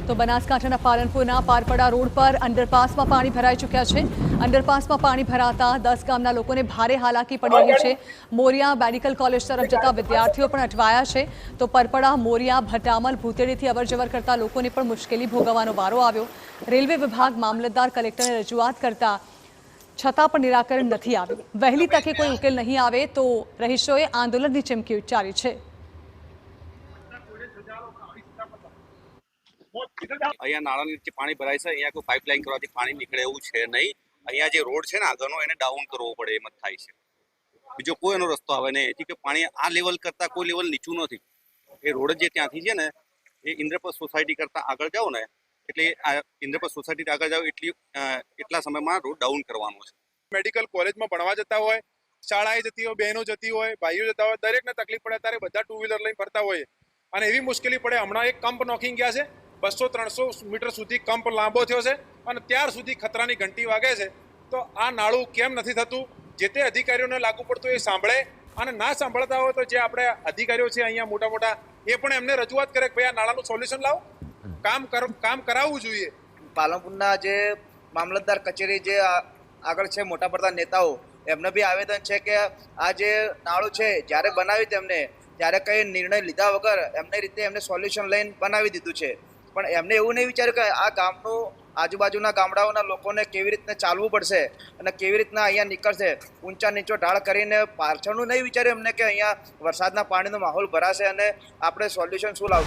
તો બનાસકાંઠાના પાલનપુરના પારપડા રોડ પર અંડરપાસમાં પાણી ભરાઈ ચૂક્યા છે। અંડરપાસમાં પાણી ભરાતા 10 ગામના લોકોને ભારે હાલાકી પડી રહી છે। મોરિયા મેડિકલ કોલેજ તરફ જતા વિદ્યાર્થીઓ પણ અટવાયા છે। તો પરપડા, મોરિયા, ભટામલ, ભૂતેડીથી અવરજવર કરતા લોકોને પણ મુશ્કેલી ભોગવવાનો વારો આવ્યો। રેલવે વિભાગ મામલતદાર કલેક્ટરને રજૂઆત કરતા છતાં પણ નિરાકરણ નથી આવ્યું। વહેલી તકે કોઈ ઉકેલ નહીં આવે તો રહીશોએ આંદોલનની ચીમકી ઉચ્ચારી છે। અહીંયા નાળાની નીચે પાણી ભરાય છે। અહીંયા કોઈ પાઇપલાઇન કરવાથી પાણી નીકળે એવું છે નહીં। અહીંયા જે રોડ છે ને આગળનો એને ડાઉન કરવો પડે એમ જ થાય છે। બીજો કોઈ એનો રસ્તો આવે નહીં। એથી કે પાણી આ લેવલ કરતાં કોઈ લેવલ નીચું નથી। એ રોડ જે ત્યાંથી છે ને એ ઇન્દ્રપ્રસ્થ સોસાયટી કરતાં આગળ જાઓ ને એટલે આ ઇન્દ્રપ્રસ્થ સોસાયટી આગળ જાઓ એટલા સમયમાં રોડ ડાઉન કરવાનો છે। મેડિકલ કોલેજમાં ભણવા જતા હોય, શાળાએ જતી હોય, બહેનો જતી હોય, ભાઈઓ જતા હોય, દરેકને તકલીફ પડે ત્યારે બધા ટુ વ્હીલર લઈને ફરતા હોય અને એવી મુશ્કેલી પડે। હમણાં એક કમ્પ નોકિંગ ગયા છે, 200-300 મીટર સુધી કમ્પ લાંબો થયો છે અને ત્યાર સુધી ખતરાની ઘંટી વાગે છે। તો આ નાળું કેમ નથી થતું? જે તે અધિકારીઓને લાગુ પડતું એ સાંભળે અને ના સાંભળતા હોય તો જે આપણે અધિકારીઓ છે અહીંયા મોટા મોટા એ પણ એમને રજૂઆત કરે કે ભાઈ આ નાળાનું સોલ્યુશન લાવો, કામ કરાવવું જોઈએ। પાલનપુરના જે મામલતદાર કચેરી જે આગળ છે મોટા પડતા નેતાઓ એમને બી આવેદન છે કે આ જે નાળું છે જ્યારે બનાવ્યું તેમને ત્યારે કંઈ નિર્ણય લીધા વગર એમને રીતે એમને સોલ્યુશન લઈને બનાવી દીધું છે। પણ એમને એવું નહીં વિચાર્યું કે આ ગામનું આજુબાજુના ગામડાઓના લોકોને કેવી રીતના ચાલવું પડશે અને કેવી રીતના અહીંયા નીકળશે। ઊંચા નીચો ઢાળ કરીને પાછળનું નહીં વિચાર્યું એમને કે અહીંયા વરસાદના પાણીનો માહોલ ભરાશે અને આપણે સોલ્યુશન શું લાવશું।